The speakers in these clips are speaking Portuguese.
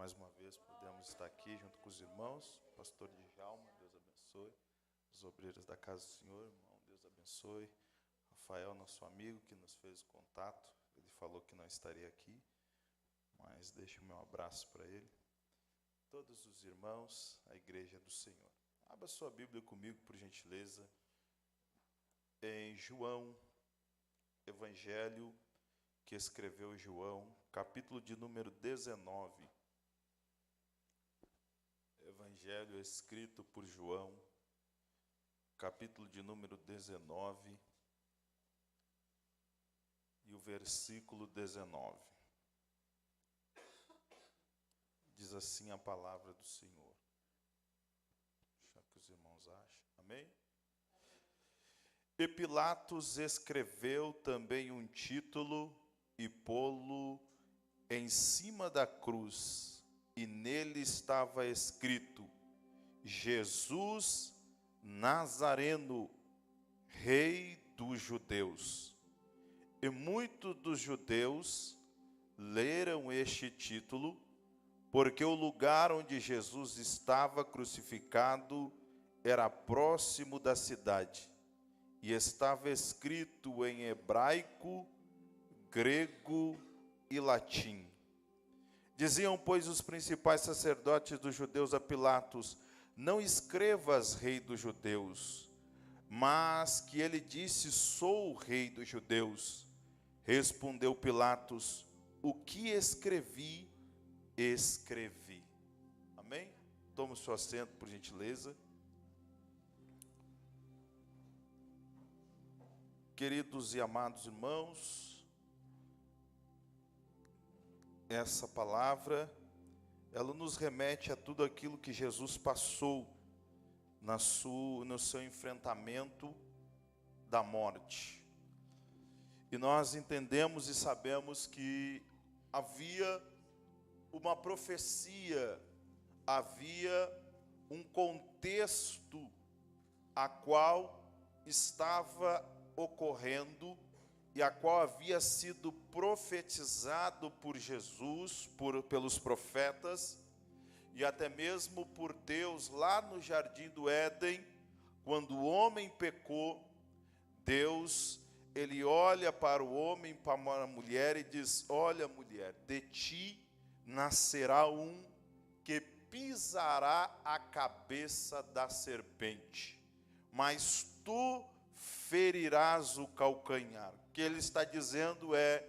mais uma vez podemos estar aqui junto com os irmãos. Pastor Djalma, Deus abençoe. Os obreiros da casa do Senhor, irmão, Deus abençoe. Rafael, nosso amigo, que nos fez o contato. Ele falou que não estaria aqui, mas deixo o meu abraço para ele. Todos os irmãos, a igreja do Senhor. Abra sua Bíblia comigo, por gentileza, em João, Evangelho que escreveu João, capítulo de número 19. Evangelho escrito por João, capítulo de número 19, e o versículo 19. Diz assim a palavra do Senhor. Deixa que os irmãos achem. Amém? E Pilatos escreveu também um título e pô-lo em cima da cruz, e nele estava escrito: Jesus Nazareno, Rei dos Judeus. E muitos dos judeus leram este título, porque o lugar onde Jesus estava crucificado era próximo da cidade, e estava escrito em hebraico, grego e latim. Diziam, pois, os principais sacerdotes dos judeus a Pilatos: não escrevas Rei dos Judeus, mas que ele disse: sou o Rei dos Judeus. Respondeu Pilatos: o que escrevi, escrevi. Amém? Tome o seu assento, por gentileza. Queridos e amados irmãos, essa palavra, ela nos remete a tudo aquilo que Jesus passou no seu enfrentamento da morte. E nós entendemos e sabemos que havia uma profecia, havia um contexto a qual estava ocorrendo e a qual havia sido profetizado por Jesus, pelos profetas, e até mesmo por Deus lá no jardim do Éden, quando o homem pecou. Deus, ele olha para o homem, para a mulher e diz: olha, mulher, de ti nascerá um que pisará a cabeça da serpente, mas tu ferirás o calcanhar. O que ele está dizendo é: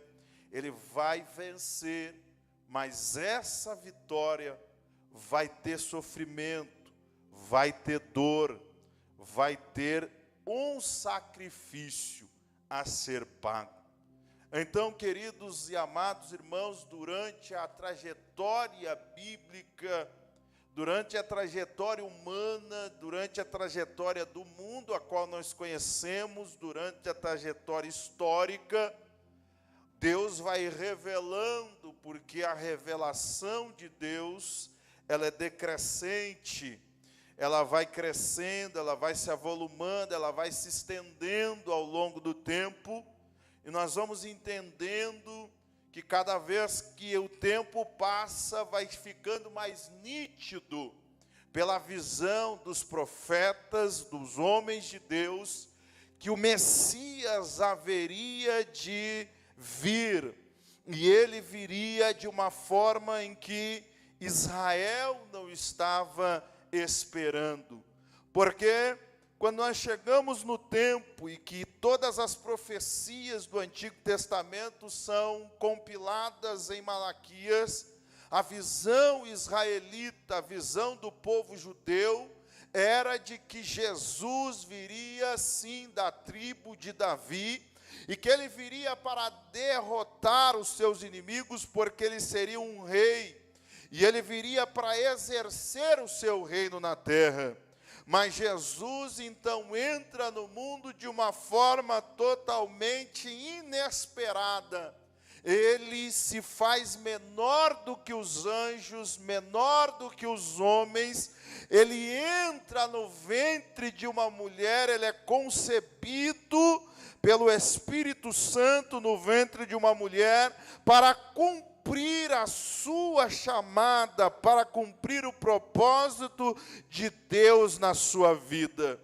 ele vai vencer, mas essa vitória vai ter sofrimento, vai ter dor, vai ter um sacrifício a ser pago. Então, queridos e amados irmãos, durante a trajetória bíblica, durante a trajetória humana, durante a trajetória do mundo a qual nós conhecemos, durante a trajetória histórica, Deus vai revelando, porque a revelação de Deus, ela é decrescente, ela vai crescendo, ela vai se avolumando, ela vai se estendendo ao longo do tempo, e nós vamos entendendo que cada vez que o tempo passa, vai ficando mais nítido, pela visão dos profetas, dos homens de Deus, que o Messias haveria de vir, e ele viria de uma forma em que Israel não estava esperando, porque quando nós chegamos no tempo e que todas as profecias do Antigo Testamento são compiladas em Malaquias, a visão israelita, a visão do povo judeu, era de que Jesus viria sim da tribo de Davi, e que ele viria para derrotar os seus inimigos, porque ele seria um rei, e ele viria para exercer o seu reino na terra. Mas Jesus então entra no mundo de uma forma totalmente inesperada. Ele se faz menor do que os anjos, menor do que os homens. Ele entra no ventre de uma mulher, ele é concebido pelo Espírito Santo no ventre de uma mulher, para cumprir cumprir a sua chamada, para cumprir o propósito de Deus na sua vida.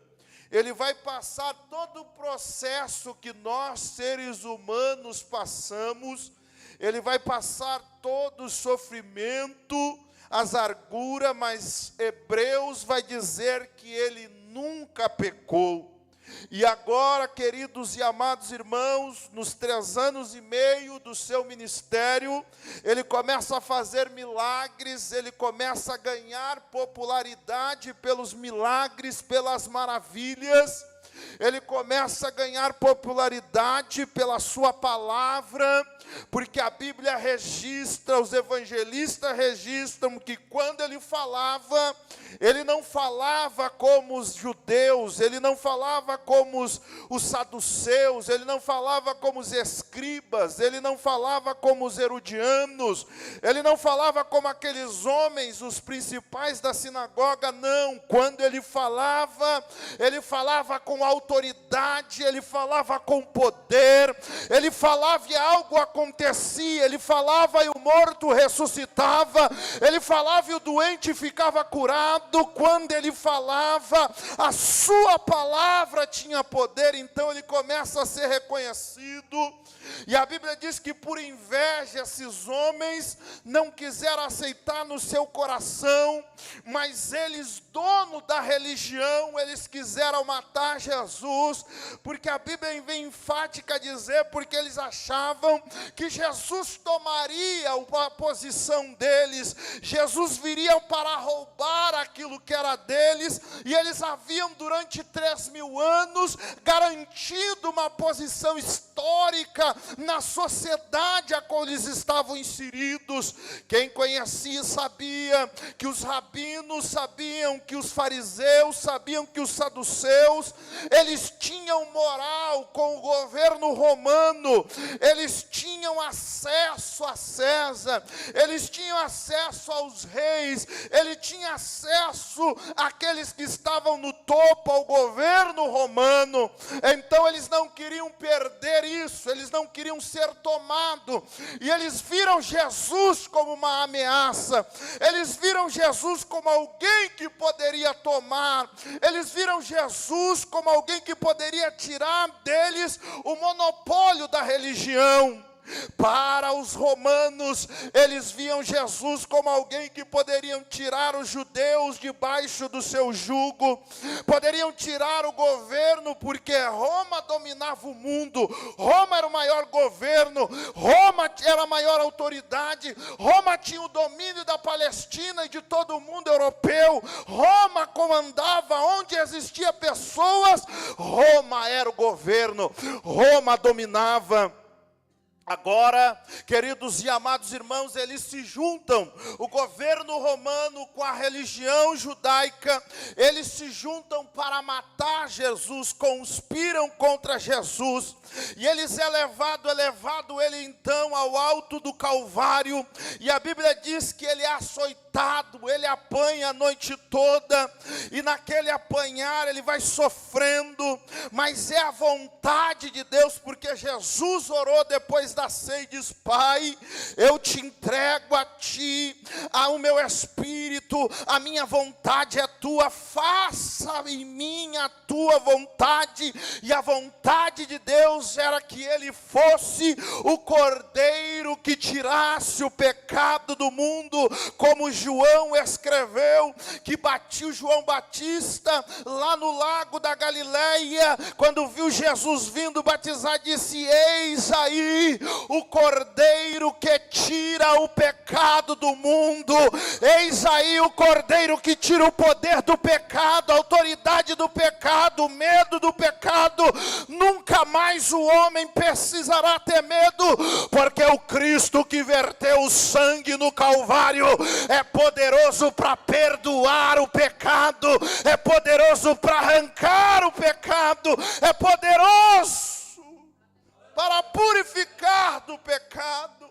Ele vai passar todo o processo que nós, seres humanos, passamos. Ele vai passar todo o sofrimento, as arguras, mas Hebreus vai dizer que ele nunca pecou. E agora, queridos e amados irmãos, nos 3 anos e meio do seu ministério, ele começa a fazer milagres, ele começa a ganhar popularidade pelos milagres, pelas maravilhas. Ele começa a ganhar popularidade pela sua palavra, porque a Bíblia registra, os evangelistas registram que quando ele não falava como os judeus, ele não falava como os saduceus, ele não falava como os escribas, ele não falava como os herodianos, ele não falava como aqueles homens, os principais da sinagoga, não. Quando ele falava com autoridade, ele falava com poder, ele falava e algo acontecia, ele falava e o morto ressuscitava, ele falava e o doente ficava curado. Quando ele falava, a sua palavra tinha poder, então ele começa a ser reconhecido. E a Bíblia diz que por inveja esses homens não quiseram aceitar no seu coração, mas eles, dono da religião, eles quiseram matar Jesus, porque a Bíblia vem enfática a dizer, porque eles achavam que Jesus tomaria a posição deles, Jesus viria para roubar aquilo que era deles, e eles haviam durante 3.000 anos garantido uma posição histórica na sociedade a qual eles estavam inseridos. Quem conhecia sabia que os rabinos sabiam, que os fariseus sabiam, que os saduceus, eles tinham moral com o governo romano, eles tinham acesso a César, eles tinham acesso aos reis, ele tinha acesso àqueles que estavam no topo, ao governo romano. Então eles não queriam perder isso, eles não queriam ser tomados, e eles viram Jesus como uma ameaça, eles viram Jesus como alguém que poderia tomar, eles viram Jesus como alguém que poderia tirar deles o monopólio da religião. Para os romanos, eles viam Jesus como alguém que poderiam tirar os judeus debaixo do seu jugo, poderiam tirar o governo, porque Roma dominava o mundo, Roma era o maior governo, Roma era a maior autoridade, Roma tinha o domínio da Palestina e de todo o mundo europeu, Roma comandava onde existia pessoas, Roma era o governo, Roma dominava. Agora, queridos e amados irmãos, eles se juntam, o governo romano com a religião judaica, eles se juntam para matar Jesus, conspiram contra Jesus, e eles é levado ele então ao alto do Calvário, e a Bíblia diz que ele é açoitado, ele apanha a noite toda, e naquele apanhar ele vai sofrendo, mas é a vontade de Deus, porque Jesus orou depois da ceia e diz: Pai, eu te entrego a ti, ao meu espírito, a minha vontade é tua, faça em mim a tua vontade. E a vontade de Deus era que ele fosse o cordeiro que tirasse o pecado do mundo, como João escreveu, que batiu João Batista lá no lago da Galileia, quando viu Jesus vindo batizar, disse: eis aí o cordeiro que tira o pecado do mundo, eis aí o cordeiro que tira o poder do pecado, a autoridade do pecado, o medo do pecado. Nunca mais o homem precisará ter medo, porque o Cristo que verteu o sangue no Calvário é poderoso para perdoar o pecado, é poderoso para arrancar o pecado, é poderoso para purificar do pecado.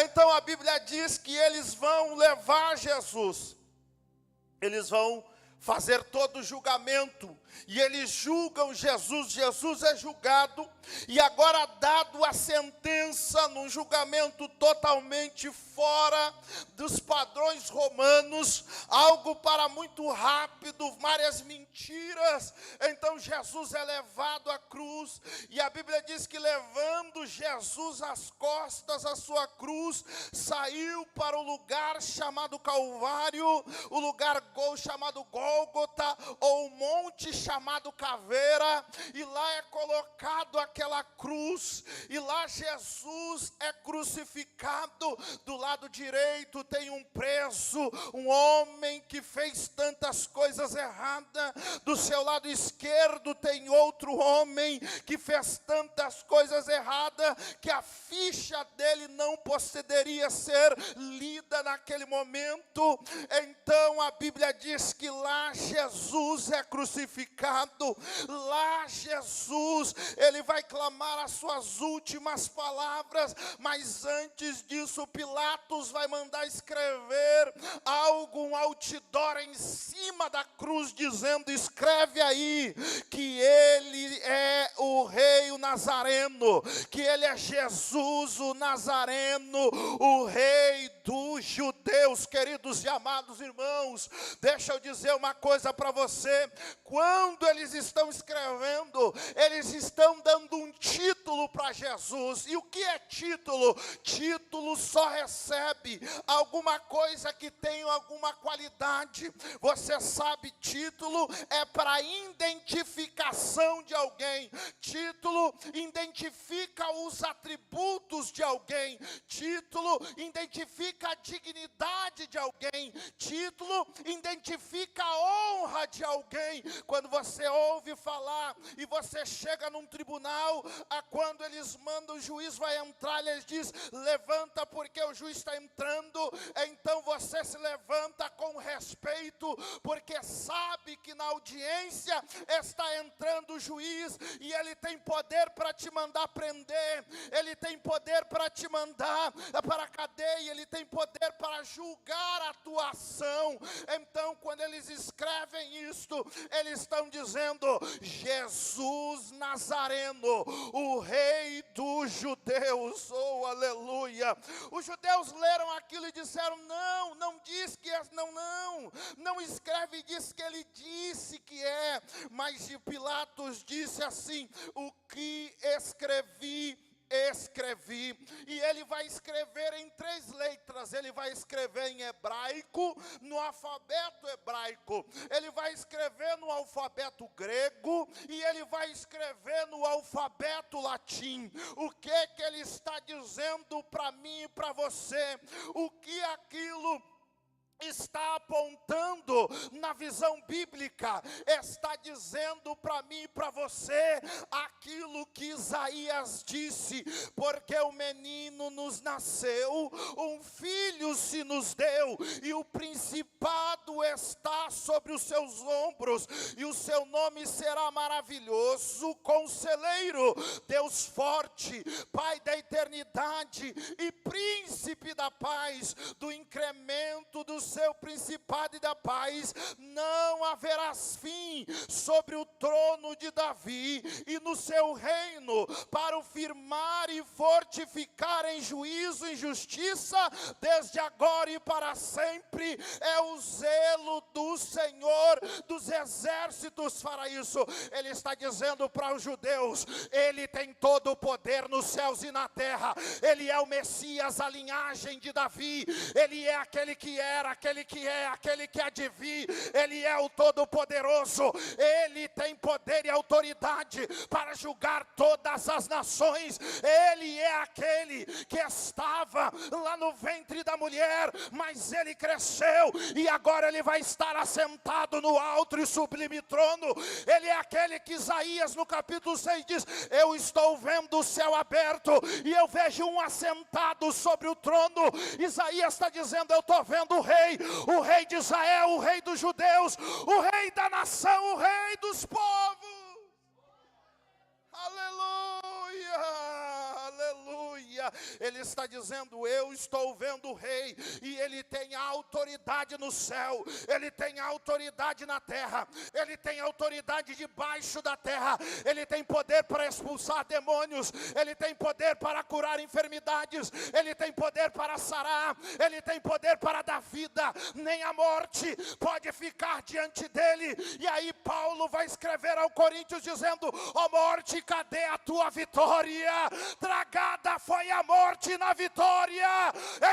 Então a Bíblia diz que eles vão levar Jesus, eles vão fazer todo o julgamento, e eles julgam Jesus, Jesus é julgado, e agora dado a sentença num julgamento totalmente fora dos padrões romanos, algo para muito rápido, várias mentiras. Então Jesus é levado à cruz, e a Bíblia diz que levando Jesus às costas a sua cruz, saiu para o lugar chamado Calvário, o lugar chamado Gólgota, ou o monte chamado Caveira, e lá é colocado aquela cruz, e lá Jesus é crucificado. Do lado direito tem um preso, um homem que fez tantas coisas erradas. Do seu lado esquerdo tem outro homem que fez tantas coisas erradas, que a ficha dele não poderia ser lida naquele momento. Então a Bíblia diz que lá Jesus é crucificado, lá Jesus, ele vai clamar as suas últimas palavras, mas antes disso Pilatos vai mandar escrever algo, um outdoor em cima da cruz, dizendo: escreve aí que ele é o rei, o Nazareno, que ele é Jesus o Nazareno, o rei dos judeus. Queridos e amados irmãos, deixa eu dizer uma coisa para você: quando eles estão escrevendo, eles estão dando um título para Jesus. E o que é título? Título só recebe alguma coisa que tem alguma qualidade. Você sabe, título é para identificação de alguém. Título identifica os atributos de alguém. Título identifica a dignidade de alguém. Título identifica a honra de alguém. Quando você ouve falar e você chega num tribunal, quando eles mandam, o juiz vai entrar, eles diz: levanta porque o juiz está entrando. Então você se levanta com respeito, porque sabe que na audiência está entrando o juiz, e ele tem poder para te mandar prender, ele tem poder para te mandar para a cadeia, ele tem poder para julgar a tua ação. Então quando eles escrevem isto, eles estão dizendo: Jesus Nazareno, o rei dos judeus. Oh, aleluia. Os judeus leram aquilo e disseram: não diz que é, não escreve e diz que ele disse que é. Mas Pilatos disse assim: o que escrevi, e ele vai escrever em 3 letras. Ele vai escrever em hebraico, no alfabeto hebraico, ele vai escrever no alfabeto grego, e ele vai escrever no alfabeto latim. O que ele está dizendo para mim e para você? O que aquilo está apontando na visão bíblica? Está dizendo para mim e para você aquilo que Isaías disse: porque o menino nos nasceu, um filho se nos deu, e o principado está sobre os seus ombros, e o seu nome será maravilhoso, Conselheiro, Deus forte, Pai da eternidade e Príncipe da paz. Do incremento do seu principado e da paz não haverá fim sobre o trono de Davi e no seu reino, para o firmar e fortificar em juízo e justiça, desde agora e para sempre. É o zelo do Senhor dos exércitos fará isso. Ele está dizendo para os judeus: ele tem todo o poder nos céus e na terra. Ele é o Messias, a linhagem de Davi. Ele é aquele que era, aquele que é, aquele que há de vir. Ele é o Todo-Poderoso. Ele tem poder e autoridade para julgar todas as nações. Ele é aquele que estava lá no ventre da mulher, mas ele cresceu e agora ele vai estar assentado no alto e sublime trono. Ele é aquele que Isaías no capítulo 6 diz: eu estou vendo o céu aberto e eu vejo um assentado sobre o trono. Isaías está dizendo: eu estou vendo o rei de Israel, o rei dos judeus, o rei da nação, o rei dos povos. Aleluia, aleluia. vitória. Ele está dizendo: eu estou vendo o rei, e ele tem autoridade no céu, ele tem autoridade na terra, ele tem autoridade debaixo da terra, ele tem poder para expulsar demônios, ele tem poder para curar enfermidades, ele tem poder para sarar, ele tem poder para dar vida. Nem a morte pode ficar diante dele. E aí Paulo vai escrever ao Coríntios dizendo: ó morte, cadê a tua vitória? Tragada foi a morte na vitória,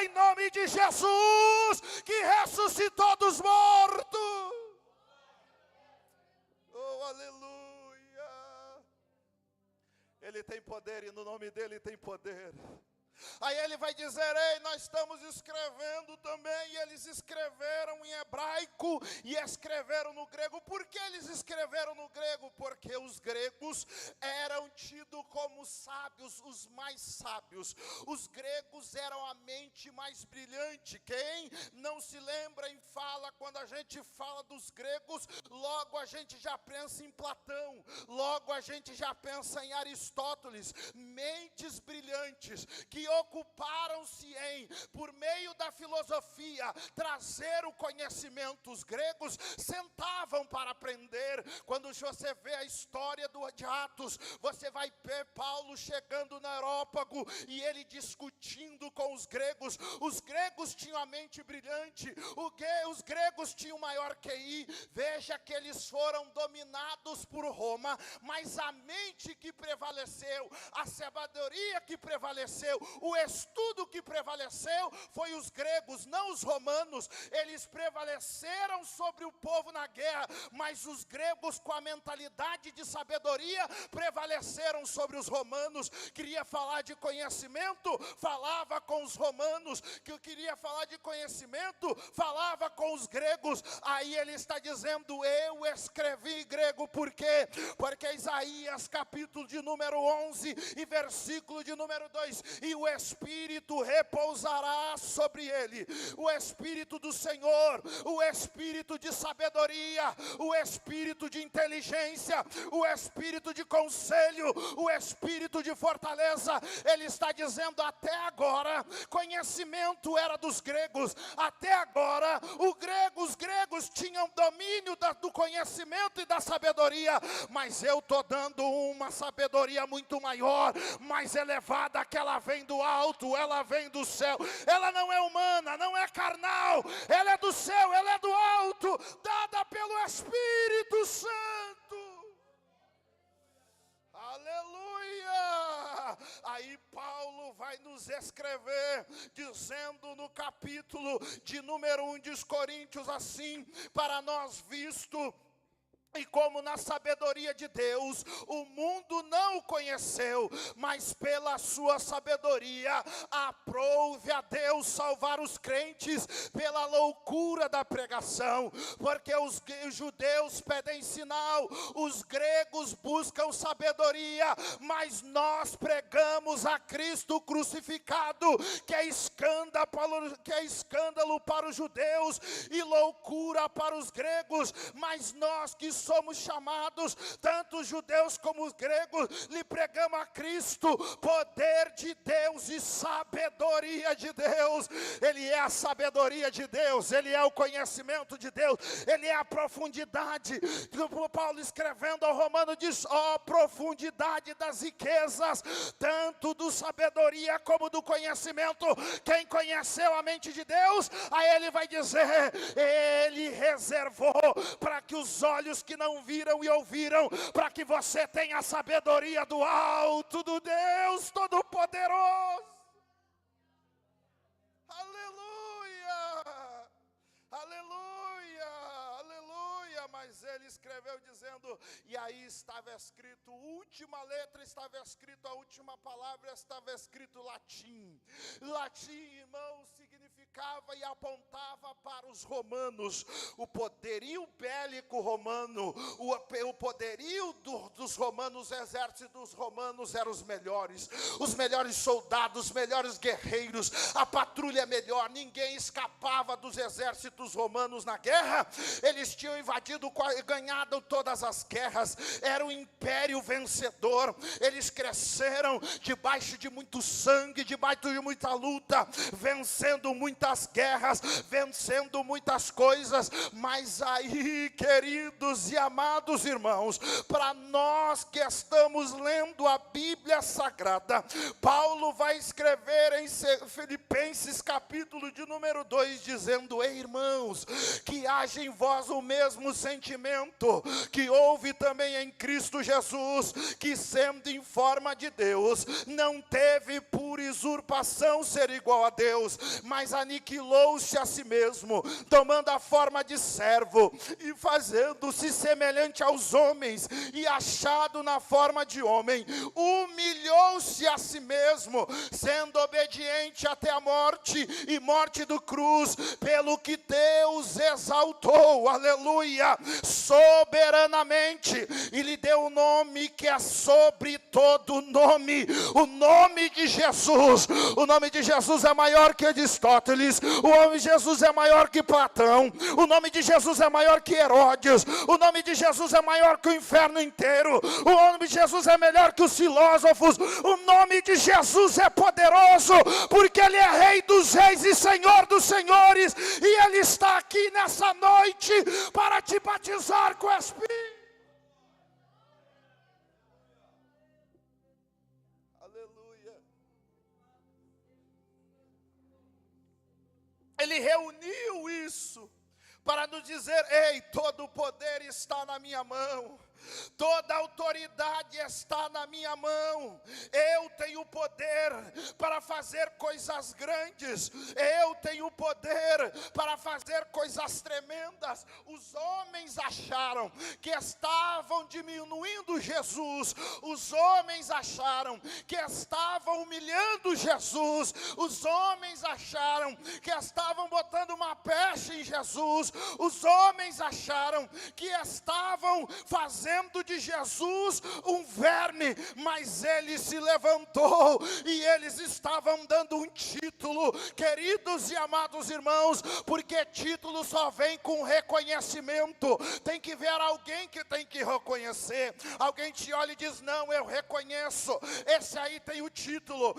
em nome de Jesus, que ressuscitou dos mortos. Oh, aleluia! Ele tem poder, e no nome dele tem poder. Aí ele vai dizer: ei, nós estamos escrevendo também, e eles escreveram em hebraico e escreveram no grego. Por que eles escreveram no grego? Porque os gregos eram tidos como sábios, os mais sábios. Os gregos eram a mente mais brilhante. Quem não se lembra em fala, quando a gente fala dos gregos, logo a gente já pensa em Platão, logo a gente já pensa em Aristóteles. Mentes brilhantes que ocuparam-se em, por meio da filosofia, trazer o conhecimento. Os gregos sentavam para aprender. Quando você vê a história de Atos, você vai ver Paulo chegando no Areópago e ele discutindo com os gregos. Os gregos tinham a mente brilhante, os gregos tinham maior QI. Veja que eles foram dominados por Roma, mas a mente que prevaleceu, a sabedoria que prevaleceu, o estudo que prevaleceu foi os gregos, não os romanos. Eles prevaleceram sobre o povo na guerra, mas os gregos, com a mentalidade de sabedoria, prevaleceram sobre os romanos. Queria falar de conhecimento, falava com os romanos. Que eu queria falar de conhecimento, falava com os gregos. Aí ele está dizendo: eu escrevi em grego. Por quê? Porque Isaías capítulo de número 11 e versículo de número 2: e o Espírito repousará sobre ele, o Espírito do Senhor, o Espírito de sabedoria, o Espírito de inteligência, o Espírito de conselho, o Espírito de fortaleza. Ele está dizendo: até agora conhecimento era dos gregos, até agora os gregos tinham domínio do conhecimento e da sabedoria, mas eu estou dando uma sabedoria muito maior, mais elevada, que ela vem do alto, ela vem do céu. Ela não é humana, não é carnal, ela é do céu, ela é do alto, dada pelo Espírito Santo. Aleluia! Aí Paulo vai nos escrever, dizendo no capítulo de número 1 de Coríntios assim: para nós visto, e como na sabedoria de Deus, o mundo não o conheceu, mas pela sua sabedoria, aprouve a Deus salvar os crentes pela loucura da pregação. Porque os judeus pedem sinal, os gregos buscam sabedoria, mas nós pregamos a Cristo crucificado, que é escândalo para os judeus e loucura para os gregos. Mas nós que somos chamados, tanto os judeus como os gregos, lhe pregamos a Cristo, poder de Deus e sabedoria de Deus. Ele é a sabedoria de Deus, ele é o conhecimento de Deus, ele é a profundidade. Paulo escrevendo ao Romano diz: ó profundidade das riquezas, tanto do sabedoria como do conhecimento. Quem conheceu a mente de Deus, aí ele vai dizer: ele reservou para que os olhos que não viram e ouviram, para que você tenha a sabedoria do alto, do Deus Todo-Poderoso. Aleluia, aleluia, aleluia. Mas ele escreveu dizendo, e aí estava escrito, última letra estava escrito, a última palavra estava escrito latim. Latim, irmãos, significava e apontava para os soldados romanos, o poderio bélico romano, o poderio dos romanos, exércitos romanos eram os melhores soldados, os melhores guerreiros, a patrulha melhor, ninguém escapava dos exércitos romanos na guerra. Eles tinham invadido, ganhado todas as guerras, era um império vencedor. Eles cresceram debaixo de muito sangue, debaixo de muita luta, vencendo muitas guerras, vencendo muitas coisas. Mas aí, queridos e amados irmãos, para nós que estamos lendo a Bíblia Sagrada, Paulo vai escrever em Filipenses capítulo de número 2, dizendo: ei, irmãos, que haja em vós o mesmo sentimento que houve também em Cristo Jesus, que sendo em forma de Deus, não teve por usurpação ser igual a Deus, mas aniquilou-se a si mesmo, tomando a forma de servo e fazendo-se semelhante aos homens, e achado na forma de homem, humilhou-se a si mesmo, sendo obediente até a morte, e morte do cruz, pelo que Deus exaltou, aleluia, soberanamente, e lhe deu o nome que é sobre todo nome, o nome de Jesus. O nome de Jesus é maior que Aristóteles, o nome de Jesus é maior que Platão, o nome de Jesus é maior que Herodes, o nome de Jesus é maior que o inferno inteiro, o nome de Jesus é melhor que os filósofos, o nome de Jesus é poderoso, porque Ele é Rei dos reis e Senhor dos senhores, e Ele está aqui nessa noite para te batizar com o Espírito. Aleluia. Ele reuniu isso para nos dizer: ei, todo o poder está na minha mão, toda a autoridade está na minha mão, eu tenho poder para fazer coisas grandes, eu tenho poder para fazer coisas tremendas. Os homens acharam que estavam diminuindo Jesus, os homens acharam que estavam humilhando Jesus, os homens acharam que estavam botando uma peste em Jesus, os homens acharam que estavam fazendo de Jesus um verme, mas Ele se levantou e eles estavam dando um título, queridos e amados irmãos, porque título só vem com reconhecimento. Tem que ver alguém que tem que reconhecer. Alguém te olha e diz: não, eu reconheço, esse aí tem o título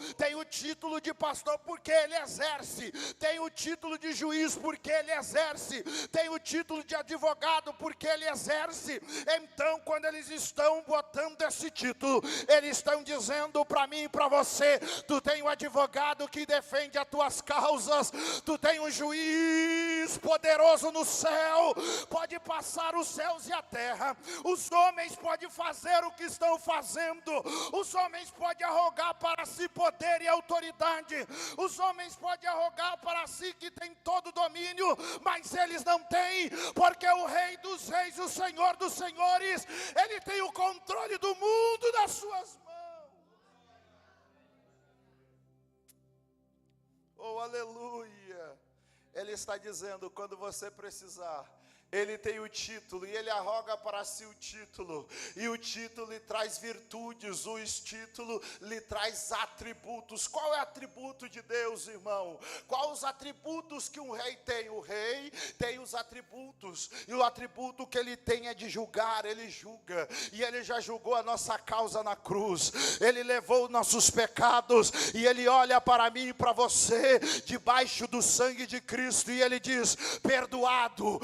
de pastor porque ele exerce, tem o título de juiz porque ele exerce, tem o título de advogado porque ele exerce. Então, quando eles estão botando esse título, eles estão dizendo para mim e para você: tu tem um advogado que defende as tuas causas, tu tem um juiz poderoso no céu, pode passar os céus e a terra, os homens podem fazer o que estão fazendo, os homens podem arrogar para si poder e autoridade, os homens podem arrogar para si que tem todo o domínio, mas eles não têm, porque o Rei dos reis, o Senhor dos senhores, Ele tem o controle do mundo nas suas mãos. Oh, aleluia. Ele está dizendo: quando você precisar, Ele tem o título, e Ele arroga para si o título, e o título lhe traz virtudes, o título lhe traz atributos. Qual é o atributo de Deus, irmão? Quais os atributos que um rei tem? O rei tem os atributos, e o atributo que ele tem é de julgar. Ele julga, e Ele já julgou a nossa causa na cruz, Ele levou nossos pecados, e Ele olha para mim e para você, debaixo do sangue de Cristo, e Ele diz: perdoado,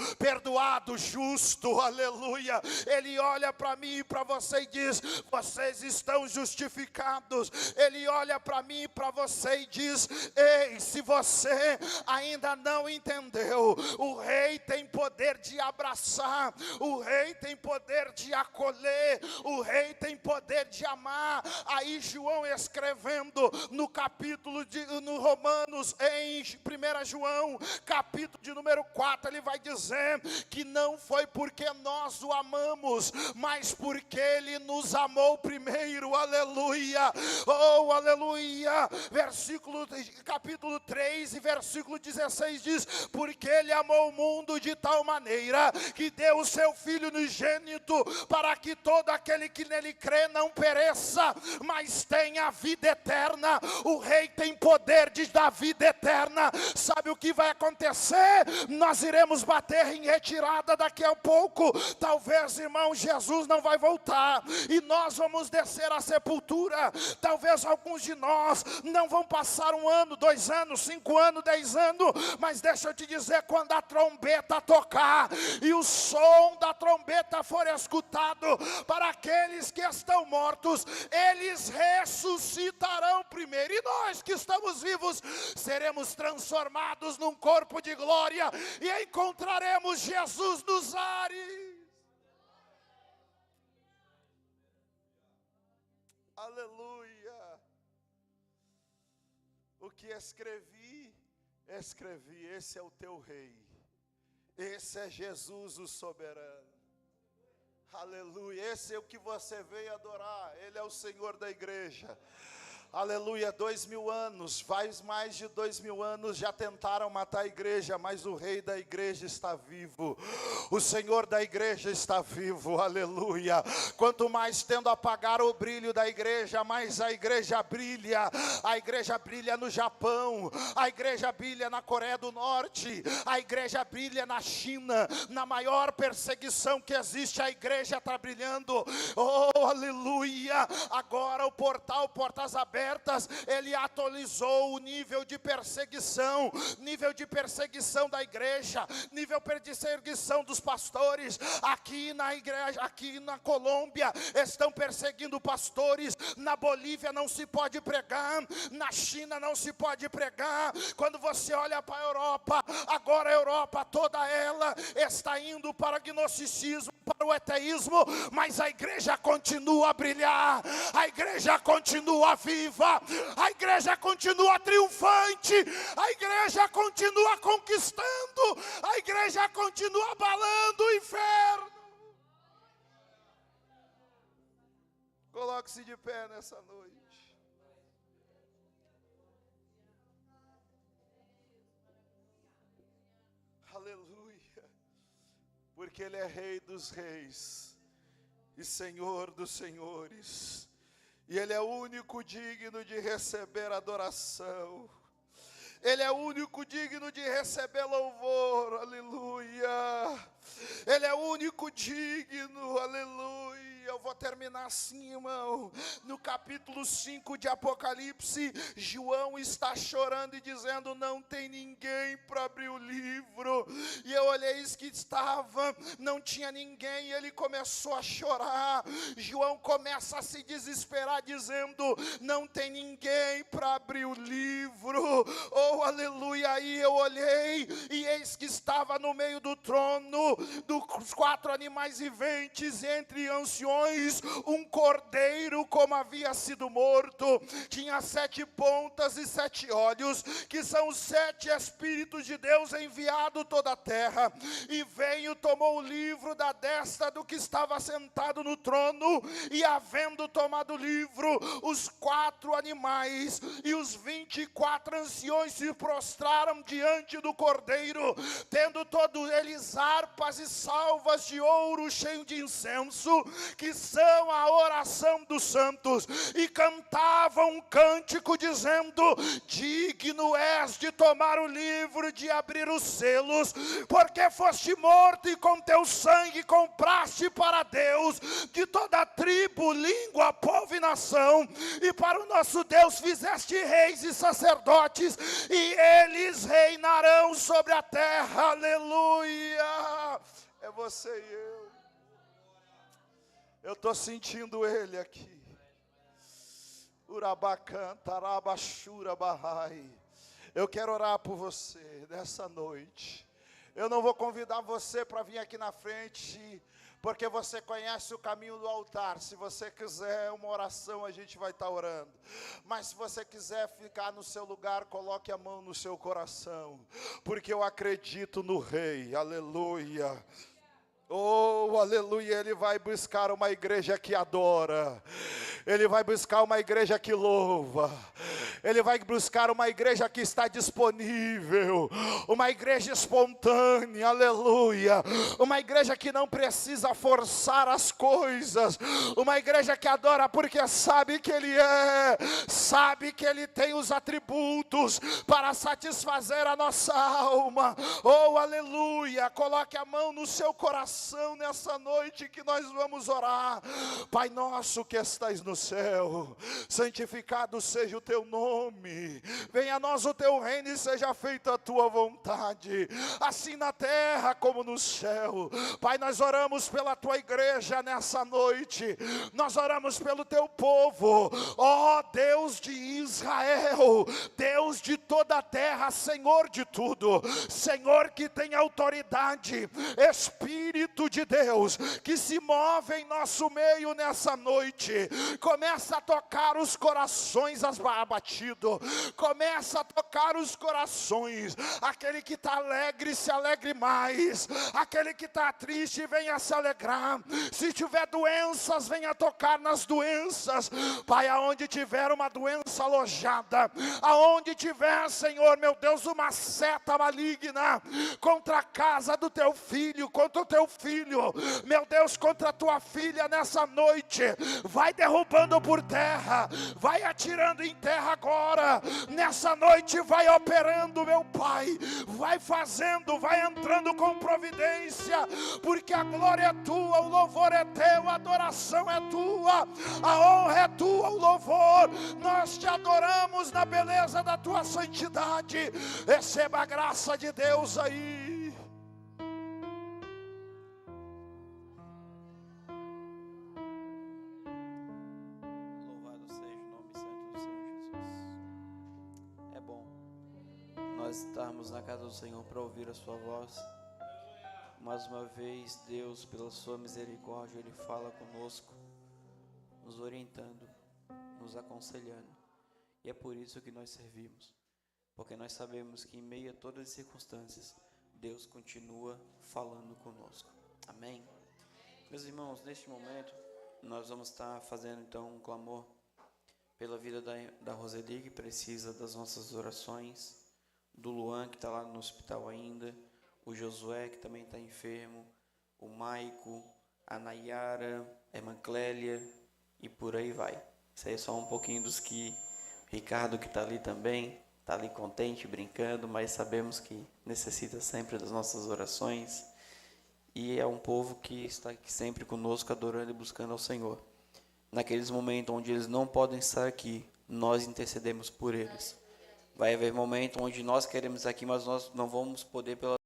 justo, aleluia. Ele olha para mim e para você e diz: vocês estão justificados. Ele olha para mim e para você e diz: ei, se você ainda não entendeu, o rei tem poder de abraçar, o rei tem poder de acolher, o rei tem poder de amar. Aí João escrevendo no Romanos, em 1 João, capítulo de número 4, ele vai dizer que não foi porque nós o amamos, mas porque ele nos amou primeiro. Aleluia, oh aleluia. Capítulo 3 e versículo 16 diz: porque ele amou o mundo de tal maneira que deu o seu Filho unigênito, para que todo aquele que nele crê não pereça, mas tenha vida eterna. O rei tem poder de dar vida eterna. Sabe o que vai acontecer? Nós iremos bater em retirada daqui a pouco. Talvez, irmão, Jesus não vai voltar e nós vamos descer à sepultura. Talvez alguns de nós não vão passar 1 ano, 2 anos, 5 anos, 10 anos, mas deixa eu te dizer, quando a trombeta tocar e o som da trombeta for escutado, para aqueles que estão mortos, eles ressuscitarão primeiro, e nós que estamos vivos seremos transformados num corpo de glória e encontraremos Jesus nos ares. Aleluia. O que escrevi, esse é o teu rei, esse é Jesus o soberano. Aleluia, esse é o que você veio adorar, ele é o Senhor da igreja. Aleluia, 2000 anos, faz mais de 2000 anos já tentaram matar a igreja, mas o rei da igreja está vivo, o Senhor da igreja está vivo, aleluia. Quanto mais tendo apagar o brilho da igreja, mais a igreja brilha no Japão, a igreja brilha na Coreia do Norte, a igreja brilha na China, na maior perseguição que existe, a igreja está brilhando, oh aleluia. Agora o portal Portas Abertas, ele atualizou o nível de perseguição da igreja, nível de perseguição dos pastores. Aqui na igreja, aqui na Colômbia, estão perseguindo pastores. Na Bolívia não se pode pregar, na China não se pode pregar. Quando você olha para a Europa, agora a Europa toda ela está indo para o gnosticismo, para o ateísmo, mas a igreja continua a brilhar, a igreja continua viva, a igreja continua triunfante, a igreja continua conquistando, a igreja continua abalando o inferno. Coloque-se de pé nessa noite. Aleluia, porque ele é Rei dos reis e Senhor dos senhores, e ele é o único digno de receber adoração, ele é o único digno de receber louvor, aleluia, ele é o único digno, aleluia. Eu vou terminar assim, irmão. No capítulo 5 de Apocalipse, João está chorando e dizendo: não tem ninguém para abrir o livro. E eu olhei, eis que estava, não tinha ninguém, e ele começou a chorar. João começa a se desesperar, dizendo: não tem ninguém para abrir o livro. Oh, aleluia. Aí eu olhei, e eis que estava no meio do trono, dos 4 animais viventes, entre anciões, um cordeiro como havia sido morto, tinha 7 pontas e 7 olhos, que são os 7 Espíritos de Deus enviado toda a terra, e veio, tomou o livro da destra do que estava sentado no trono, e havendo tomado o livro, os 4 animais e os 24 anciões se prostraram diante do cordeiro, tendo todos eles harpas e salvas de ouro cheio de incenso, que são a oração dos santos, e cantavam um cântico dizendo: digno és de tomar o livro, de abrir os selos, porque foste morto e com teu sangue compraste para Deus de toda tribo, língua, povo e nação, e para o nosso Deus fizeste reis e sacerdotes, e eles reinarão sobre a terra. Aleluia. É você e eu estou sentindo ele aqui. Eu quero orar por você nessa noite. Eu não vou convidar você para vir aqui na frente, porque você conhece o caminho do altar. Se você quiser uma oração, a gente vai estar orando. Mas se você quiser ficar no seu lugar, coloque a mão no seu coração, porque eu acredito no Rei. Aleluia. Oh, aleluia. Ele vai buscar uma igreja que adora. Ele vai buscar uma igreja que louva. Ele vai buscar uma igreja que está disponível, uma igreja espontânea, aleluia, uma igreja que não precisa forçar as coisas, uma igreja que adora porque sabe que Ele sabe que Ele tem os atributos para satisfazer a nossa alma. Oh, aleluia. Coloque a mão no seu coração nessa noite que nós vamos orar. Pai nosso que estais no céu, santificado seja o teu nome. Venha a nós o teu reino e seja feita a tua vontade, assim na terra como no céu. Pai, nós oramos pela tua igreja nessa noite, nós oramos pelo teu povo, ó Deus de Israel, Deus de toda a terra, Senhor de tudo, Senhor que tem autoridade, Espírito de Deus, que se move em nosso meio nessa noite. Começa a tocar os corações abatidos, começa a tocar os corações. Aquele que está alegre, se alegre mais. Aquele que está triste, venha se alegrar. Se tiver doenças, venha tocar nas doenças. Pai, aonde tiver uma doença alojada, aonde tiver, Senhor, meu Deus, uma seta maligna contra a casa do teu filho, contra o teu filho, meu Deus, contra a tua filha nessa noite, vai derrubando por terra, vai atirando em terra agora. Nessa noite vai operando, meu Pai, vai fazendo, vai entrando com providência, porque a glória é tua, o louvor é teu, a adoração é tua, a honra é tua, o louvor. Nós te adoramos na beleza da tua santidade. Receba a graça de Deus aí. Estarmos na casa do Senhor para ouvir a sua voz. Mais uma vez, Deus, pela sua misericórdia, Ele fala conosco, nos orientando, nos aconselhando. E é por isso que nós servimos, porque nós sabemos que em meio a todas as circunstâncias, Deus continua falando conosco. Amém? Meus irmãos, neste momento, nós vamos estar fazendo então um clamor pela vida da Roseli, que precisa das nossas orações, do Luan, que está lá no hospital ainda, o Josué, que também está enfermo, o Maico, a Nayara, a irmã Clélia, e por aí vai. Isso aí é só um pouquinho dos que... Ricardo, que está ali também, está ali contente, brincando, mas sabemos que necessita sempre das nossas orações, e é um povo que está aqui sempre conosco, adorando e buscando ao Senhor. Naqueles momentos onde eles não podem estar aqui, nós intercedemos por eles. Vai haver momento onde nós queremos aqui, mas nós não vamos poder pela